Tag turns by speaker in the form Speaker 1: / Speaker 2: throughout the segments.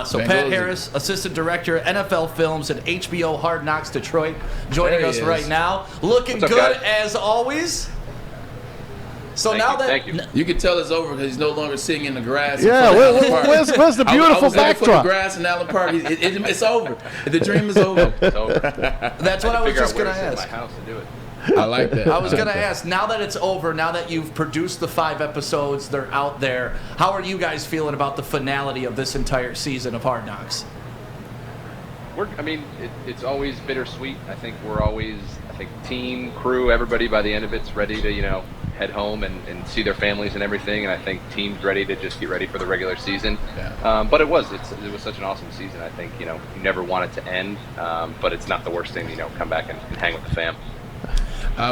Speaker 1: So Pat Harris, Assistant Director, NFL Films and HBO Hard Knocks Detroit, joining us right now. Looking good as always. So
Speaker 2: Thank you.
Speaker 3: You can tell it's over because he's no longer sitting in the grass.
Speaker 4: Yeah, where's the beautiful backdrop?
Speaker 3: The grass in Allen Park. It's over. The dream is over.
Speaker 2: It's over.
Speaker 1: That's what I was just going to ask.
Speaker 2: My house to do it.
Speaker 3: I like that.
Speaker 1: I was going to ask, now that it's over, now that you've produced the 5 episodes, they're out there, how are you guys feeling about the finality of this entire season of Hard Knocks?
Speaker 2: It's always bittersweet. I think team, crew, everybody by the end of it's ready to, head home and see their families and everything. And I think team's ready to just get ready for the regular season. Yeah. But it was such an awesome season. I think, you never want it to end, but it's not the worst thing, come back and hang with the fam.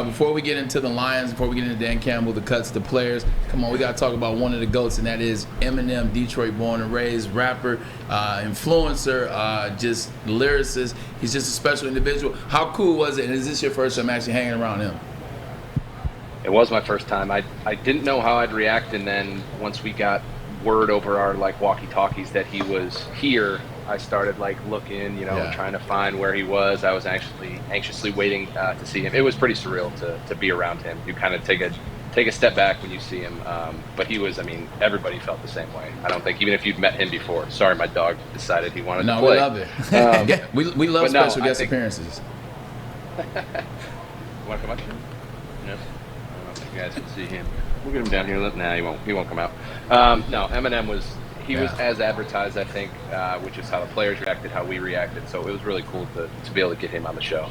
Speaker 3: Before we get into the Lions, before we get into Dan Campbell, the cuts, the players, come on, we got to talk about one of the GOATs, and that is Eminem, Detroit born and raised, rapper, influencer, just lyricist. He's just a special individual. How cool was it, and is this your first time actually hanging around him?
Speaker 2: It was my first time. I didn't know how I'd react, and then once we got word over our walkie-talkies that he was here, I started looking, trying to find where he was. I was actually anxiously waiting to see him. It was pretty surreal to be around him. You kind of take a step back when you see him. But he was, everybody felt the same way. I don't think, even if you'd met him before. Sorry, my dog decided he wanted to play.
Speaker 3: No, we love it. we love special guest appearances.
Speaker 2: You want to come up here? No. I don't know if you guys can see him. We'll get him down here. Nah, he won't come out. No, Eminem was as advertised, I think, which is how the players reacted, how we reacted. So it was really cool to be able to get him on the show.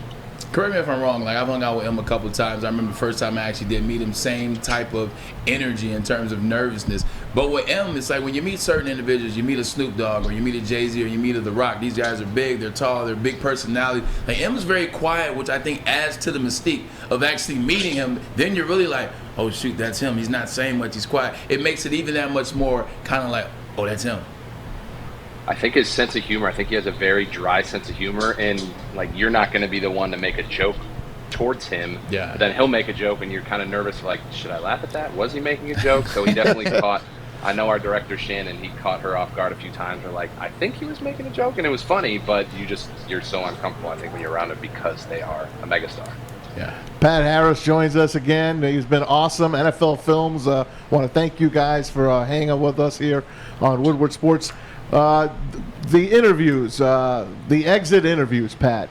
Speaker 3: Correct me if I'm wrong. I've hung out with him a couple of times. I remember the first time I actually did meet him, same type of energy in terms of nervousness. But with M, it's like when you meet certain individuals, you meet a Snoop Dogg or you meet a Jay-Z or you meet a The Rock. These guys are big, they're tall, they're big personality. M is very quiet, which I think adds to the mystique of actually meeting him. Then you're really like, oh shoot, that's him. He's not saying much, he's quiet. It makes it even that much more kind of like, oh, that's him.
Speaker 2: I think his sense of humor, I think he has a very dry sense of humor, and you're not going to be the one to make a joke towards him.
Speaker 3: Yeah.
Speaker 2: But then he'll make a joke and you're kind of nervous, should I laugh at that? Was he making a joke? So he definitely caught, I know our director Shannon, he caught her off guard a few times. We're like, I think he was making a joke, and it was funny, but you're so uncomfortable, I think, when you're around it because they are a megastar.
Speaker 4: Yeah. Pat Harris joins us again. He's been awesome. NFL Films. Want to thank you guys for hanging with us here on Woodward Sports. The interviews, the exit interviews, Pat,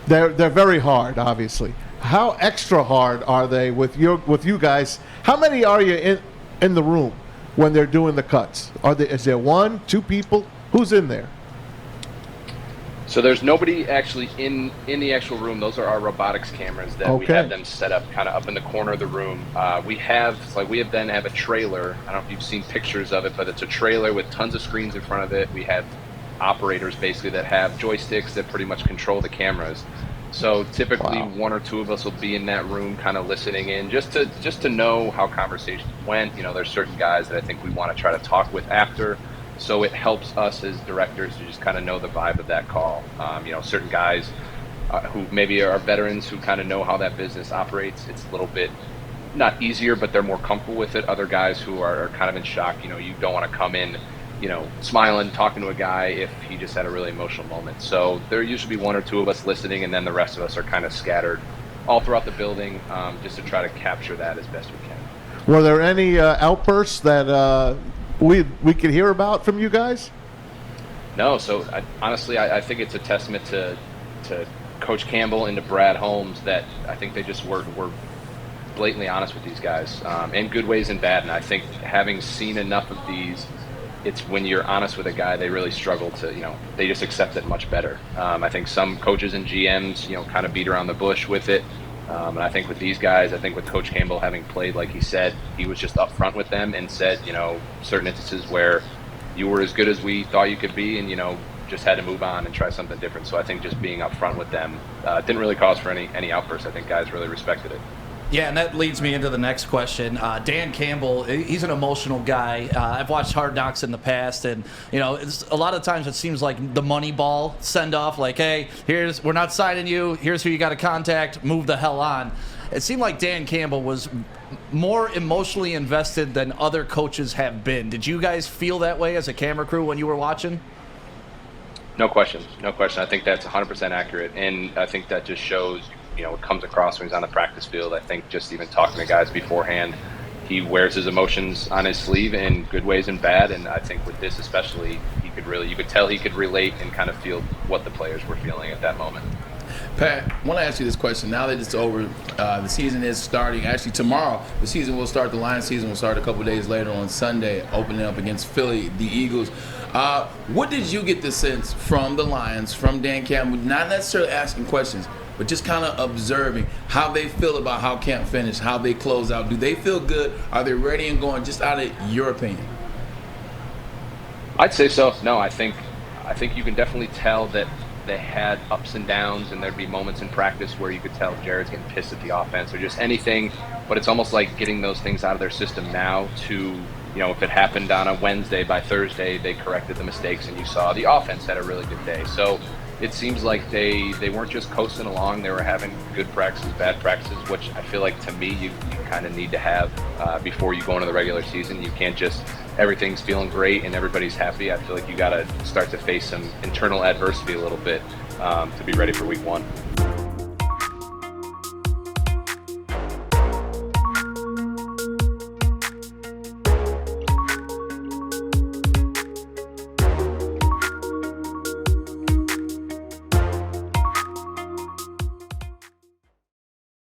Speaker 4: they're very hard, obviously. How extra hard are they with you guys? How many are you in the room when they're doing the cuts? Is there 1, 2 people? Who's in there?
Speaker 2: So there's nobody actually in the actual room. Those are our robotics cameras that we have them set up kind of up in the corner of the room. We have a trailer. I don't know if you've seen pictures of it, but it's a trailer with tons of screens in front of it. We have operators basically that have joysticks that pretty much control the cameras. So typically 1 or 2 of us will be in that room kind of listening in just to know how conversations went. There's certain guys that I think we want to try to talk with after. So it helps us as directors to just kind of know the vibe of that call. Certain guys who maybe are veterans who kind of know how that business operates. It's a little bit not easier, but they're more comfortable with it. Other guys who are kind of in shock. You don't want to come in, smiling, talking to a guy if he just had a really emotional moment. So there usually be 1 or 2 of us listening, and then the rest of us are kind of scattered all throughout the building, just to try to capture that as best we can.
Speaker 4: Were there any outbursts that we could hear about from you guys?
Speaker 2: No, so honestly, I think it's a testament to Coach Campbell and to Brad Holmes that I think they just were blatantly honest with these guys, in good ways and bad. And I think having seen enough of these, it's when you're honest with a guy, they really struggle to, they just accept it much better. I think some coaches and GMs, kind of beat around the bush with it. And I think with these guys, I think with Coach Campbell having played, like he said, he was just upfront with them and said, certain instances where you were as good as we thought you could be and, just had to move on and try something different. So I think just being upfront with them didn't really cause for any outbursts. I think guys really respected it.
Speaker 1: Yeah, and that leads me into the next question. Dan Campbell, he's an emotional guy. I've watched Hard Knocks in the past, and a lot of times it seems like the money ball send off, like, hey, we're not signing you. Here's who you got to contact. Move the hell on. It seemed like Dan Campbell was more emotionally invested than other coaches have been. Did you guys feel that way as a camera crew when you were watching?
Speaker 2: No question. No question. I think that's 100% accurate. And I think that just shows, it comes across when he's on the practice field. I think just even talking to guys beforehand, he wears his emotions on his sleeve in good ways and bad. And I think with this especially, you could tell he could relate and kind of feel what the players were feeling at that moment.
Speaker 3: Pat, I want to ask you this question. Now that it's over, the season is starting. Actually, tomorrow, the season will start. The Lions season will start a couple days later on Sunday, opening up against Philly, the Eagles. What did you get the sense from the Lions, from Dan Campbell, not necessarily asking questions, but just kind of observing how they feel about how camp finished, how they close out? Do they feel good? Are they ready and going, just out of your opinion?
Speaker 2: I'd say so. No, I think you can definitely tell that they had ups and downs, and there'd be moments in practice where you could tell Jared's getting pissed at the offense or just anything, but it's almost like getting those things out of their system now to, if it happened on a Wednesday, by Thursday they corrected the mistakes and you saw the offense had a really good day. So it seems like they weren't just coasting along. They were having good practices, bad practices, which I feel like, to me, you kind of need to have before you go into the regular season. You can't just, everything's feeling great and everybody's happy. I feel like you got to start to face some internal adversity a little bit to be ready for week 1.